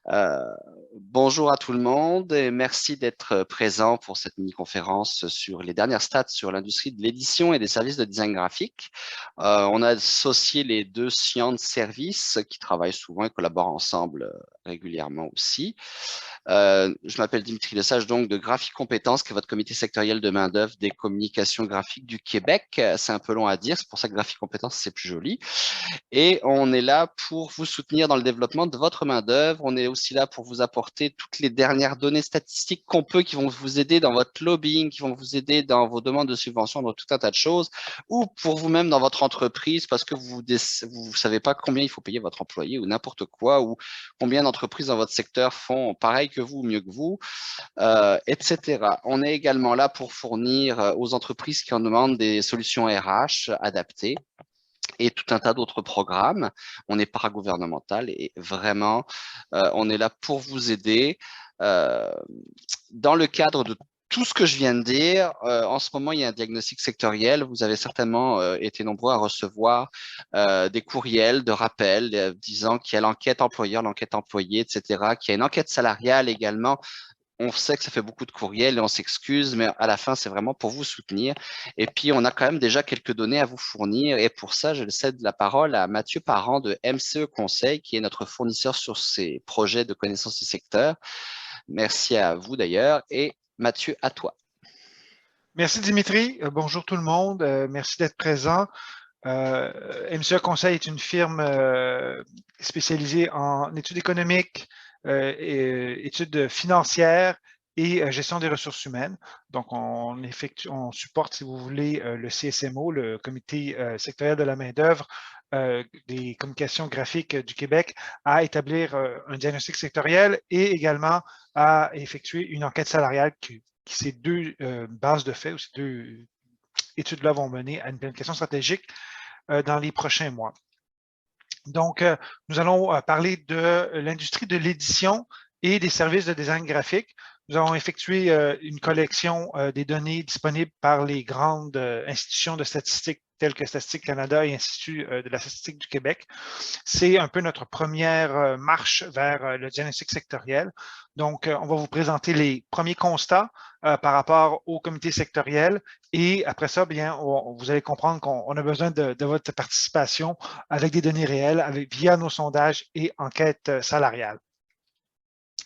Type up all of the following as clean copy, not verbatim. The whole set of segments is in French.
Euh, Bonjour à tout le monde et merci d'être présent pour cette mini-conférence sur les dernières stats sur l'industrie de l'édition et des services de design graphique. On a associé les deux sciences services qui travaillent souvent et collaborent ensemble régulièrement aussi. Je m'appelle Dimitri Lesage, donc de Graphique Compétences, qui est votre comité sectoriel de main-d'œuvre des communications graphiques du Québec. C'est un peu long à dire, c'est pour ça que Graphique Compétences, c'est plus joli. Et on est là pour vous soutenir dans le développement de votre main-d'œuvre. On est aussi là pour vous apporter toutes les dernières données statistiques qu'on peut, qui vont vous aider dans votre lobbying, qui vont vous aider dans vos demandes de subventions, dans tout un tas de choses, ou pour vous-même dans votre entreprise, parce que vous savez pas combien il faut payer votre employé ou n'importe quoi, ou combien d'entreprises dans votre secteur font pareil que vous ou mieux que vous, etc. On est également là pour fournir aux entreprises qui en demandent des solutions RH adaptées et tout un tas d'autres programmes. On est paragouvernemental et vraiment, on est là pour vous aider. Euh, Dans le cadre de tout ce que je viens de dire, en ce moment, il y a un diagnostic sectoriel. Vous avez certainement été nombreux à recevoir des courriels de rappel disant qu'il y a l'enquête employeur, l'enquête employé, etc., qu'il y a une enquête salariale également. On sait que ça fait beaucoup de courriels et on s'excuse, mais à la fin, c'est vraiment pour vous soutenir. Et puis, on a quand même déjà quelques données à vous fournir. Et pour ça, je cède la parole à Mathieu Parent de MCE Conseil, qui est notre fournisseur sur ces projets de connaissance du secteur. Merci à vous d'ailleurs. Et Mathieu, à toi. Merci Dimitri. Bonjour tout le monde. Merci d'être présent. MCE Conseil est une firme spécialisée en études économiques, études financières et gestion des ressources humaines. Donc, on supporte, si vous voulez, le CSMO, le Comité sectoriel de la main-d'œuvre des communications graphiques du Québec, à établir un diagnostic sectoriel et également à effectuer une enquête salariale qui ces deux bases de faits ou ces deux études-là vont mener à une planification stratégique dans les prochains mois. Donc, nous allons parler de l'industrie de l'édition et des services de design graphique. Nous avons effectué une collection des données disponibles par les grandes institutions de statistiques telles que Statistique Canada et Institut de la statistique du Québec. C'est un peu notre première marche vers le diagnostic sectoriel. Donc, on va vous présenter les premiers constats par rapport au comité sectoriel et après ça, bien, vous allez comprendre qu'on a besoin de votre participation avec des données réelles via nos sondages et enquêtes salariales.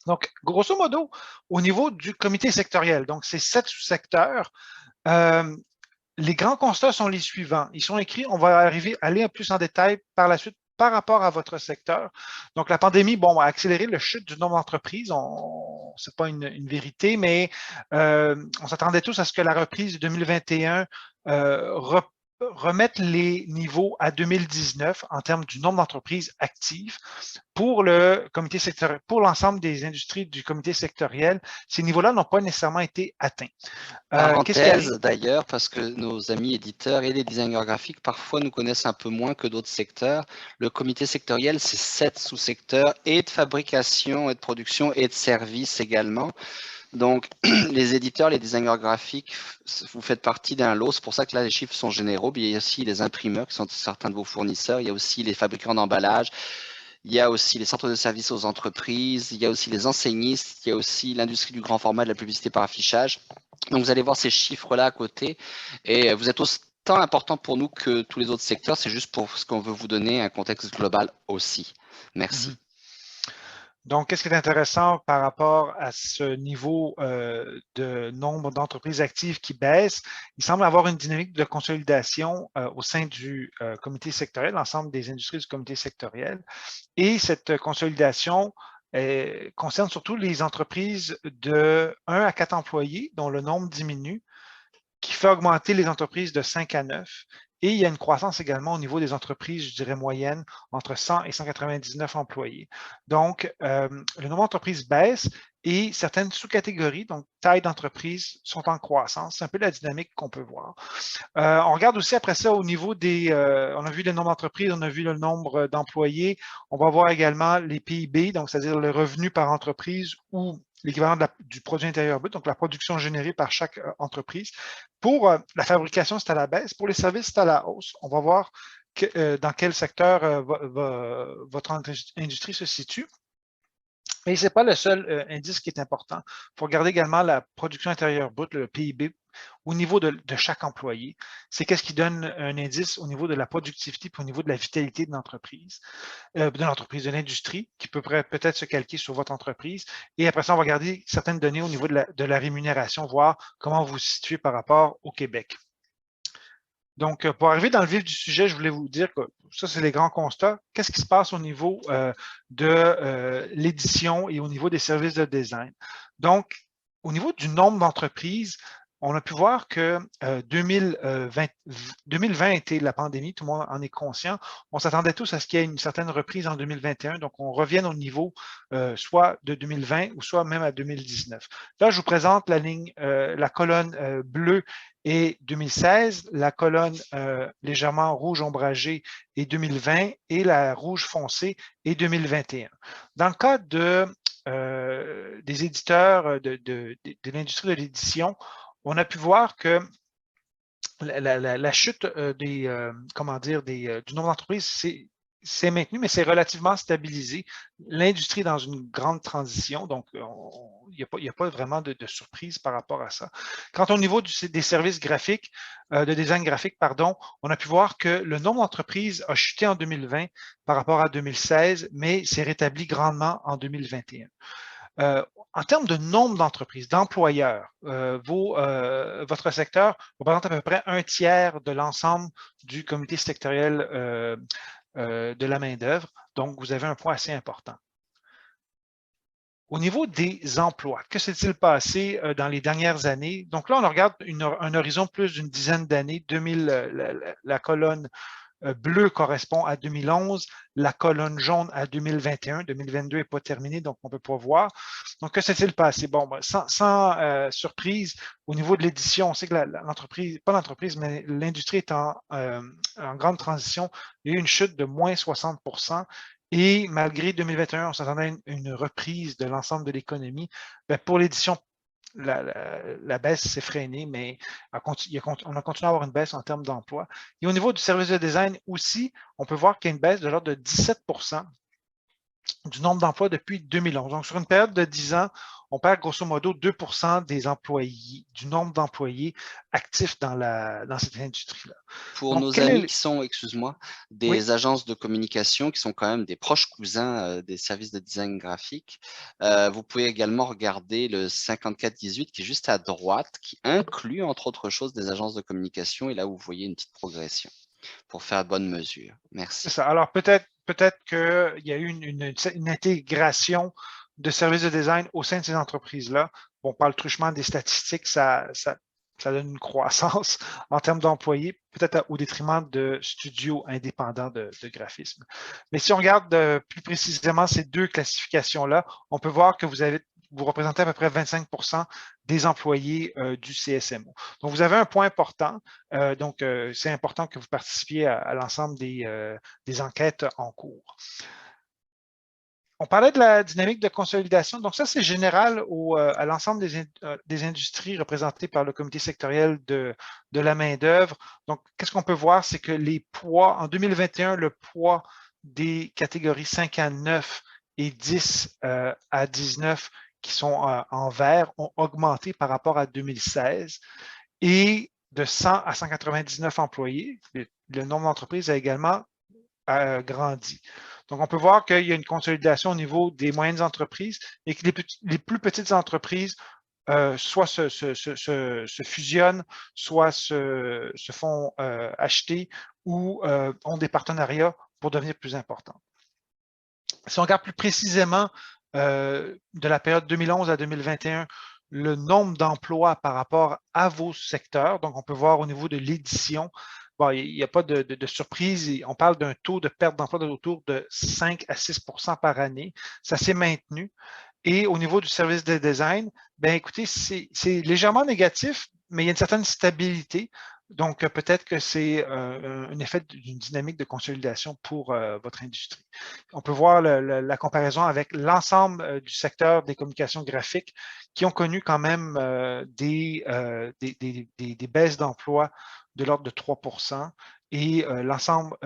Donc, grosso modo, au niveau du comité sectoriel, donc c'est 7 sous-secteurs, les grands constats sont les suivants. Ils sont écrits, on va aller plus en détail par la suite par rapport à votre secteur. Donc, la pandémie, bon, a accéléré le chute du nombre d'entreprises. Ce n'est pas une vérité, mais on s'attendait tous à ce que la reprise de 2021 remette les niveaux à 2019 en termes du nombre d'entreprises actives. Pour le comité sectoriel, pour l'ensemble des industries du comité sectoriel, ces niveaux-là n'ont pas nécessairement été atteints. Qu'est-ce qui Parenthèse arrive? d'ailleurs, parce que nos amis éditeurs et les designers graphiques parfois nous connaissent un peu moins que d'autres secteurs. Le comité sectoriel, c'est 7 sous-secteurs et de fabrication et de production et de services également. Donc, les éditeurs, les designers graphiques, vous faites partie d'un lot. C'est pour ça que là, les chiffres sont généraux. Il y a aussi les imprimeurs qui sont certains de vos fournisseurs. Il y a aussi les fabricants d'emballage. Il y a aussi les centres de services aux entreprises. Il y a aussi les enseignistes. Il y a aussi l'industrie du grand format de la publicité par affichage. Donc, vous allez voir ces chiffres-là à côté. Et vous êtes autant important pour nous que tous les autres secteurs. C'est juste pour ce qu'on veut vous donner un contexte global aussi. Merci. Donc, qu'est-ce qui est intéressant par rapport à ce niveau de nombre d'entreprises actives qui baisse? Il semble avoir une dynamique de consolidation au sein du comité sectoriel, l'ensemble des industries du comité sectoriel. Et cette consolidation concerne surtout les entreprises de 1 à 4 employés, dont le nombre diminue, qui fait augmenter les entreprises de 5 à 9. Et il y a une croissance également au niveau des entreprises, je dirais, moyennes, entre 100 et 199 employés. Donc, le nombre d'entreprises baisse et certaines sous-catégories, donc taille d'entreprise, sont en croissance. C'est un peu la dynamique qu'on peut voir. On regarde aussi après ça au niveau des... on a vu le nombre d'entreprises, on a vu le nombre d'employés. On va voir également les PIB, donc c'est-à-dire le revenu par entreprise ou l'équivalent du produit intérieur brut, donc la production générée par chaque entreprise. Pour la fabrication, c'est à la baisse. Pour les services, c'est à la hausse. On va voir dans quel secteur votre industrie se situe. Mais ce n'est pas le seul indice qui est important. Il faut regarder également la production intérieure brute, le PIB, au niveau de chaque employé. C'est qu'est-ce qui donne un indice au niveau de la productivité et au niveau de la vitalité de l'entreprise, de l'industrie, qui peut peut-être se calquer sur votre entreprise. Et après ça, on va regarder certaines données au niveau de la rémunération, voir comment vous vous situez par rapport au Québec. Donc, pour arriver dans le vif du sujet, je voulais vous dire que ça, c'est les grands constats. Qu'est-ce qui se passe au niveau de l'édition et au niveau des services de design? Donc, au niveau du nombre d'entreprises, on a pu voir que 2020 était la pandémie, tout le monde en est conscient. On s'attendait tous à ce qu'il y ait une certaine reprise en 2021, donc on revienne au niveau soit de 2020 ou soit même à 2019. Là, je vous présente la ligne, la colonne bleue et 2016, la colonne légèrement rouge ombragée est 2020 et la rouge foncée est 2021. Dans le cas des éditeurs de l'industrie de l'édition, on a pu voir que la chute du nombre d'entreprises, c'est maintenu, mais c'est relativement stabilisé. L'industrie est dans une grande transition, donc il n'y a pas vraiment de surprise par rapport à ça. Quant au niveau des services graphiques, de design graphique, pardon, on a pu voir que le nombre d'entreprises a chuté en 2020 par rapport à 2016, mais s'est rétabli grandement en 2021. En termes de nombre d'entreprises, d'employeurs, votre secteur représente à peu près un tiers de l'ensemble du comité sectoriel de la main-d'œuvre. Donc, vous avez un point assez important. Au niveau des emplois, que s'est-il passé dans les dernières années? Donc là, on regarde un horizon plus d'une dizaine d'années. La colonne bleu correspond à 2011, la colonne jaune à 2021, 2022 n'est pas terminé, donc on ne peut pas voir. Donc, que s'est-il passé? Bon, sans surprise, au niveau de l'édition, on sait que l'entreprise, pas l'entreprise, mais l'industrie est en grande transition. Il y a eu une chute de moins 60%. Et malgré 2021, on s'attendait à une reprise de l'ensemble de l'économie. Pour l'édition, la baisse s'est freinée, mais on a continué à avoir une baisse en termes d'emploi. Et au niveau du service de design aussi, on peut voir qu'il y a une baisse de l'ordre de 17% du nombre d'emplois depuis 2011. Donc, sur une période de 10 ans, on perd grosso modo 2% des employés, du nombre d'employés actifs dans cette industrie-là. Pour Donc, nos amis qui sont, excuse-moi, oui, des agences de communication qui sont quand même des proches cousins des services de design graphique, vous pouvez également regarder le 5418 qui est juste à droite, qui inclut entre autres choses des agences de communication et là vous voyez une petite progression pour faire bonne mesure. c'est Merci. ça. Alors, peut-être qu'il y a eu une intégration de services de design au sein de ces entreprises-là. Bon, par le truchement des statistiques, ça donne une croissance en termes d'employés, peut-être au détriment de studios indépendants de graphisme. Mais si on regarde plus précisément ces deux classifications-là, on peut voir que vous représentez à peu près 25% des employés du CSMO. Donc, vous avez un point important. Donc, c'est important que vous participiez à l'ensemble des enquêtes en cours. On parlait de la dynamique de consolidation. Donc, ça, c'est général à l'ensemble des industries représentées par le comité sectoriel de la main-d'œuvre. Donc, qu'est-ce qu'on peut voir? C'est que les poids, en 2021, le poids des catégories 5 à 9 et 10 à 19 qui sont en vert ont augmenté par rapport à 2016. Et de 100 à 199 employés, le nombre d'entreprises a également grandi. Donc, on peut voir qu'il y a une consolidation au niveau des moyennes entreprises et que les plus petites entreprises soit se fusionnent, soit se font acheter ou ont des partenariats pour devenir plus importants. Si on regarde plus précisément de la période 2011 à 2021, le nombre d'emplois par rapport à vos secteurs, donc on peut voir au niveau de l'édition, bon, il n'y a pas de surprise, on parle d'un taux de perte d'emploi autour de 5 à 6% par année. Ça s'est maintenu. Et au niveau du service de design, ben écoutez, c'est légèrement négatif, mais il y a une certaine stabilité. Donc, peut-être que c'est un effet d'une dynamique de consolidation pour votre industrie. On peut voir la comparaison avec l'ensemble du secteur des communications graphiques qui ont connu quand même des baisses d'emploi de l'ordre de 3% et l'ensemble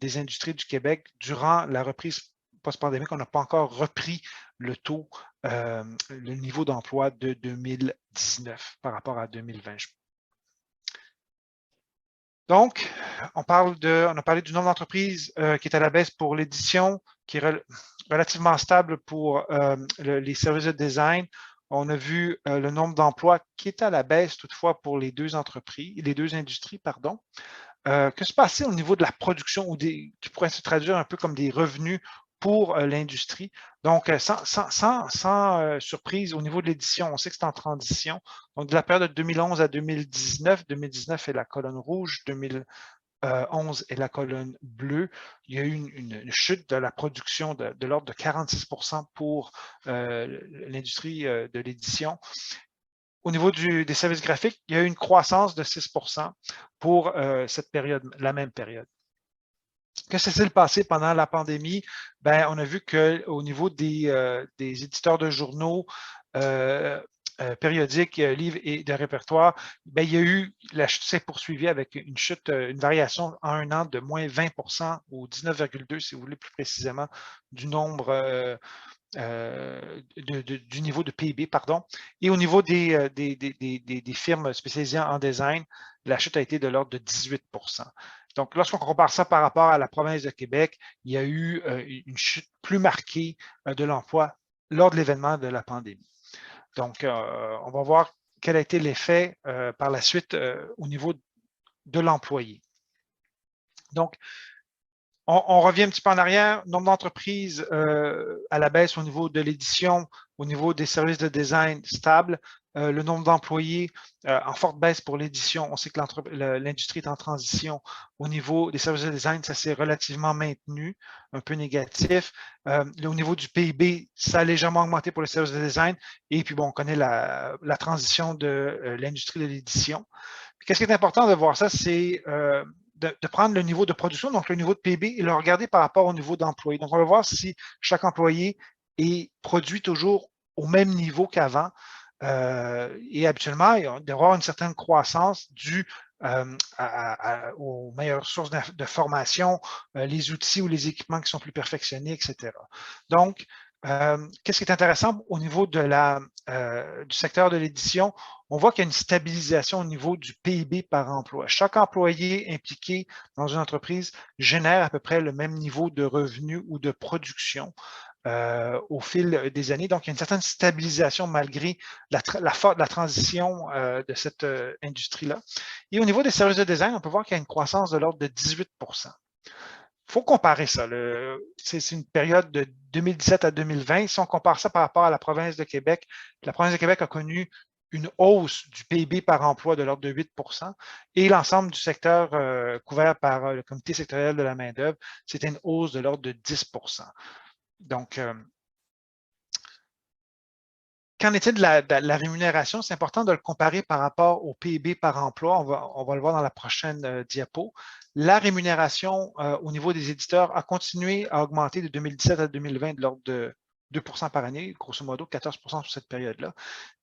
des industries du Québec durant la reprise post-pandémique, on n'a pas encore repris le taux, le niveau d'emploi de 2019 par rapport à 2020. Donc, on a parlé du nombre d'entreprises qui est à la baisse pour l'édition, qui est relativement stable pour les services de design. On a vu le nombre d'emplois qui est à la baisse toutefois pour les deux industries, pardon. Que se passe au niveau de la production ou qui pourrait se traduire un peu comme des revenus pour l'industrie? Donc, sans surprise, au niveau de l'édition, on sait que c'est en transition. Donc, de la période de 2011 à 2019, 2019 est la colonne rouge, 2011 est la colonne bleue. Il y a eu une chute de la production de l'ordre de 46% pour l'industrie de l'édition. Au niveau des services graphiques, il y a eu une croissance de 6% pour cette période, la même période. Qu'est-ce qui s'est passé pendant la pandémie? Ben, on a vu qu'au niveau des éditeurs de journaux, périodiques, livres et de répertoire, ben, il y a eu, la chute s'est poursuivie avec une chute, une variation en un an de moins 20% ou 19,2 si vous voulez plus précisément, du nombre du niveau de PIB, pardon. Et au niveau des firmes spécialisées en design, la chute a été de l'ordre de 18%. Donc, lorsqu'on compare ça par rapport à la province de Québec, il y a eu une chute plus marquée de l'emploi lors de l'événement de la pandémie. Donc, on va voir quel a été l'effet par la suite au niveau de l'employé. Donc, on revient un petit peu en arrière, nombre d'entreprises à la baisse au niveau de l'édition, au niveau des services de design stable, le nombre d'employés en forte baisse pour l'édition. On sait que l'industrie est en transition. Au niveau des services de design, ça s'est relativement maintenu, un peu négatif. Au niveau du PIB, ça a légèrement augmenté pour les services de design. Et puis, bon, on connaît la transition de l'industrie de l'édition. Qu'est-ce qui est important de voir ça, c'est de prendre le niveau de production, donc le niveau de PIB, et le regarder par rapport au niveau d'employé. Donc, on va voir si chaque employé est produit toujours au même niveau qu'avant. Et habituellement, il doit y avoir une certaine croissance due aux meilleures sources de formation, les outils ou les équipements qui sont plus perfectionnés, etc. Donc, qu'est-ce qui est intéressant au niveau du secteur de l'édition? On voit qu'il y a une stabilisation au niveau du PIB par emploi. Chaque employé impliqué dans une entreprise génère à peu près le même niveau de revenus ou de production au fil des années. Donc, il y a une certaine stabilisation malgré la transition de cette industrie-là. Et au niveau des services de design, on peut voir qu'il y a une croissance de l'ordre de 18%. Il faut comparer ça. C'est une période de 2017 à 2020. Si on compare ça par rapport à la province de Québec, la province de Québec a connu une hausse du PIB par emploi de l'ordre de 8%, et l'ensemble du secteur couvert par le Comité sectoriel de la main-d'œuvre, c'était une hausse de l'ordre de 10%. Donc, qu'en est-il de la rémunération? C'est important de le comparer par rapport au PIB par emploi. On va le voir dans la prochaine diapo. La rémunération au niveau des éditeurs a continué à augmenter de 2017 à 2020 de l'ordre de 2% par année, grosso modo 14% sur cette période-là.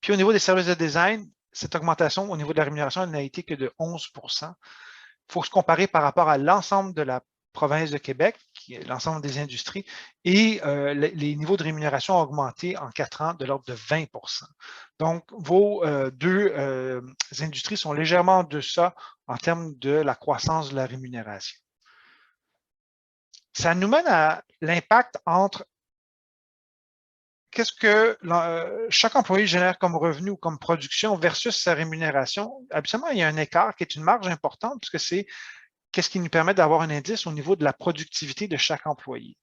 Puis au niveau des services de design, cette augmentation au niveau de la rémunération n'a été que de 11%. Il faut se comparer par rapport à l'ensemble de la province de Québec, qui est l'ensemble des industries, et les niveaux de rémunération ont augmenté en 4 ans de l'ordre de 20%. Donc, vos deux industries sont légèrement en deçà en termes de la croissance de la rémunération. Ça nous mène à l'impact entre qu'est-ce que chaque employé génère comme revenu ou comme production versus sa rémunération. Habituellement, il y a un écart qui est une marge importante puisque c'est qu'est-ce qui nous permet d'avoir un indice au niveau de la productivité de chaque employé.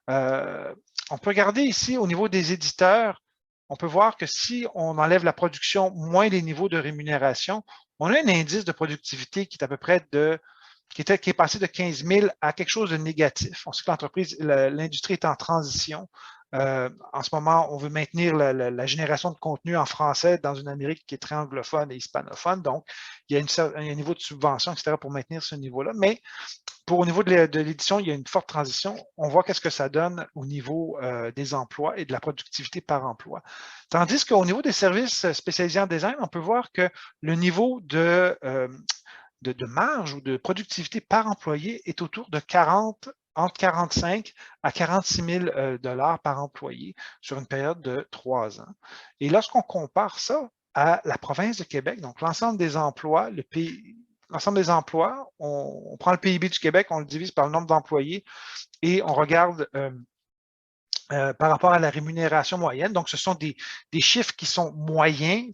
On peut regarder ici au niveau des éditeurs, on peut voir que si on enlève la production moins les niveaux de rémunération, on a un indice de productivité qui est à peu près qui est passé de 15 000 à quelque chose de négatif. On sait que l'industrie est en transition. En ce moment, on veut maintenir la génération de contenu en français dans une Amérique qui est très anglophone et hispanophone. Donc, il y a un niveau de subvention, etc., pour maintenir ce niveau-là. Mais au niveau de l'édition, il y a une forte transition. On voit qu'est-ce que ça donne au niveau des emplois et de la productivité par emploi. Tandis qu'au niveau des services spécialisés en design, on peut voir que le niveau de marge ou de productivité par employé est autour de 40 entre 45 à 46 000 $ par employé sur une période de 3 ans. Et lorsqu'on compare ça à la province de Québec, donc l'ensemble des emplois, l'ensemble des emplois, on prend le PIB du Québec, on le divise par le nombre d'employés et on regarde par rapport à la rémunération moyenne. Donc, ce sont des chiffres qui sont moyens.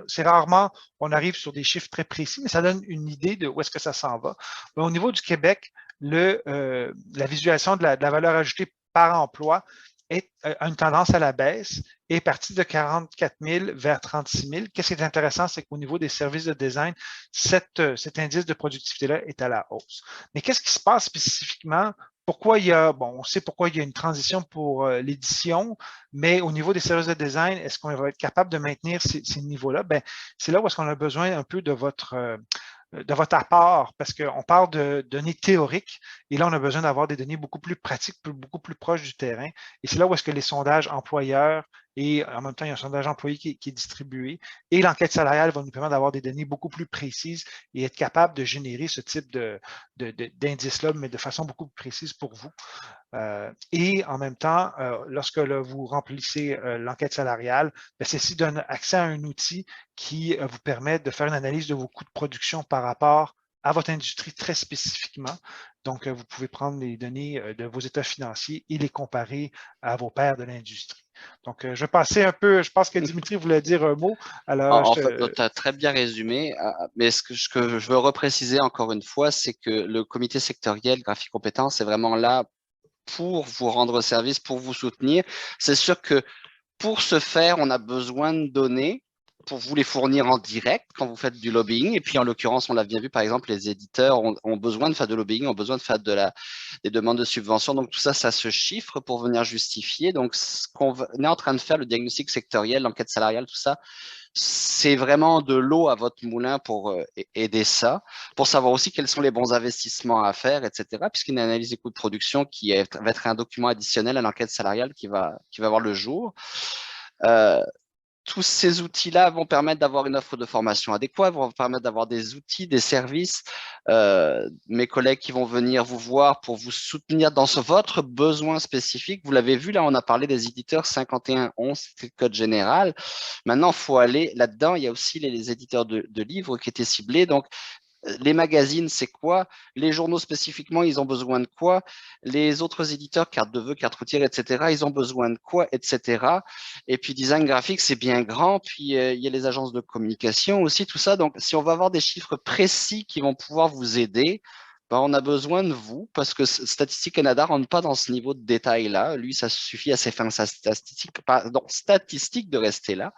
C'est rarement, on arrive sur des chiffres très précis, mais ça donne une idée de où est-ce que ça s'en va. Mais au niveau du Québec, la visualisation de la valeur ajoutée par emploi a une tendance à la baisse et est partie de 44 000 vers 36 000. Qu'est-ce qui est intéressant, c'est qu'au niveau des services de design, cet indice de productivité-là est à la hausse. Mais qu'est-ce qui se passe spécifiquement? Pourquoi il y a, bon, on sait pourquoi il y a une transition pour l'édition, mais au niveau des services de design, est-ce qu'on va être capable de maintenir ces niveaux-là? Ben, c'est là où est-ce qu'on a besoin un peu de votre apport, parce qu'on parle de données théoriques, et là, on a besoin d'avoir des données beaucoup plus pratiques, beaucoup plus proches du terrain. Et c'est là où est-ce que les sondages employeurs et en même temps, il y a un sondage employé qui est distribué. Et l'enquête salariale va nous permettre d'avoir des données beaucoup plus précises et être capable de générer ce type d'indice-là, mais de façon beaucoup plus précise pour vous. Et en même temps, lorsque vous remplissez l'enquête salariale, ben, ceci donne accès à un outil qui vous permet de faire une analyse de vos coûts de production par rapport à votre industrie très spécifiquement. Donc, vous pouvez prendre les données de vos états financiers et les comparer à vos pairs de l'industrie. Donc, je vais passer un peu, je pense que Dimitri voulait dire un mot. Alors, En fait, tu as très bien résumé, mais ce que je veux repréciser encore une fois, c'est que le comité sectoriel Graphique Compétences est vraiment là pour vous rendre service, pour vous soutenir. C'est sûr que pour ce faire, on a besoin de données pour vous les fournir en direct quand vous faites du lobbying. Et puis, en l'occurrence, on l'a bien vu, par exemple, les éditeurs ont besoin de faire de lobbying, ont besoin de faire des demandes de subvention. Donc, tout ça, ça se chiffre pour venir justifier. Donc, ce qu'on est en train de faire, le diagnostic sectoriel, l'enquête salariale, tout ça, c'est vraiment de l'eau à votre moulin pour aider ça, pour savoir aussi quels sont les bons investissements à faire, etc. Puisqu'une analyse des coûts de production va être un document additionnel à l'enquête salariale qui va voir le jour. Euh, tous ces outils-là vont permettre d'avoir une offre de formation adéquate, vont permettre d'avoir des outils, des services, mes collègues qui vont venir vous voir pour vous soutenir dans votre besoin spécifique. Vous l'avez vu, là, on a parlé des éditeurs 5111, c'était le code général. Maintenant, il faut aller là-dedans. Il y a aussi les éditeurs de livres qui étaient ciblés. Donc, les magazines, c'est quoi? Les journaux spécifiquement, ils ont besoin de quoi? Les autres éditeurs, cartes de vœux, cartes routières, etc., ils ont besoin de quoi, etc. Et puis design graphique, c'est bien grand. Puis il y a les agences de communication aussi, tout ça. Donc, si on va avoir des chiffres précis qui vont pouvoir vous aider, ben, on a besoin de vous parce que Statistique Canada ne rentre pas dans ce niveau de détail-là. Lui, ça suffit à ses fins statistiques de rester là.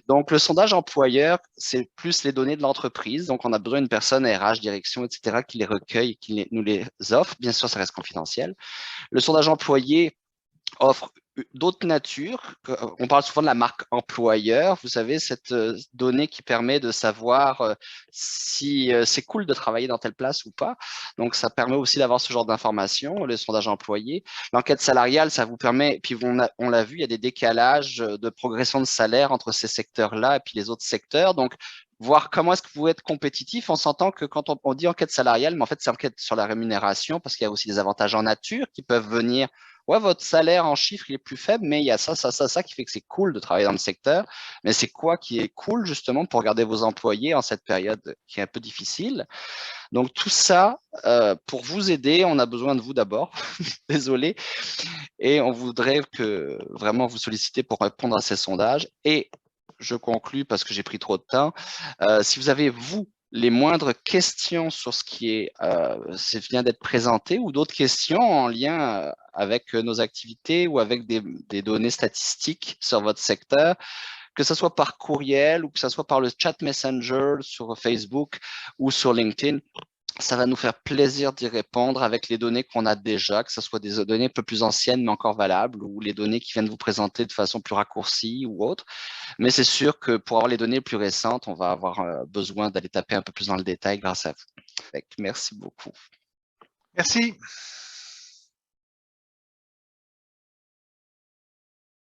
Donc, le sondage employeur, c'est plus les données de l'entreprise. Donc, on a besoin d'une personne RH, direction, etc., qui les recueille et qui nous les offre. Bien sûr, ça reste confidentiel. Le sondage employé offre d'autres natures. On parle souvent de la marque employeur. Vous savez, cette donnée qui permet de savoir si c'est cool de travailler dans telle place ou pas. Donc, ça permet aussi d'avoir ce genre d'informations, le sondage employé. L'enquête salariale, ça vous permet, puis on l'a vu, il y a des décalages de progression de salaire entre ces secteurs-là et puis les autres secteurs. Donc, voir comment est-ce que vous pouvez être compétitif. On s'entend que quand on dit enquête salariale, mais en fait, c'est enquête sur la rémunération parce qu'il y a aussi des avantages en nature qui peuvent venir. Ouais, votre salaire en chiffres, il est plus faible, mais il y a ça qui fait que c'est cool de travailler dans le secteur. Mais c'est quoi qui est cool, justement, pour garder vos employés en cette période qui est un peu difficile? Donc, tout ça, pour vous aider, on a besoin de vous d'abord. Désolé. Et on voudrait que vraiment vous solliciter pour répondre à ces sondages. Et je conclus parce que j'ai pris trop de temps. Si vous avez, vous, les moindres questions sur ce qui vient d'être présenté ou d'autres questions en lien avec nos activités ou avec des données statistiques sur votre secteur, que ce soit par courriel ou que ce soit par le chat Messenger sur Facebook ou sur LinkedIn, ça va nous faire plaisir d'y répondre avec les données qu'on a déjà, que ce soit des données un peu plus anciennes mais encore valables ou les données qui viennent vous présenter de façon plus raccourcie ou autre. Mais c'est sûr que pour avoir les données plus récentes, on va avoir besoin d'aller taper un peu plus dans le détail grâce à vous. Merci beaucoup. merci.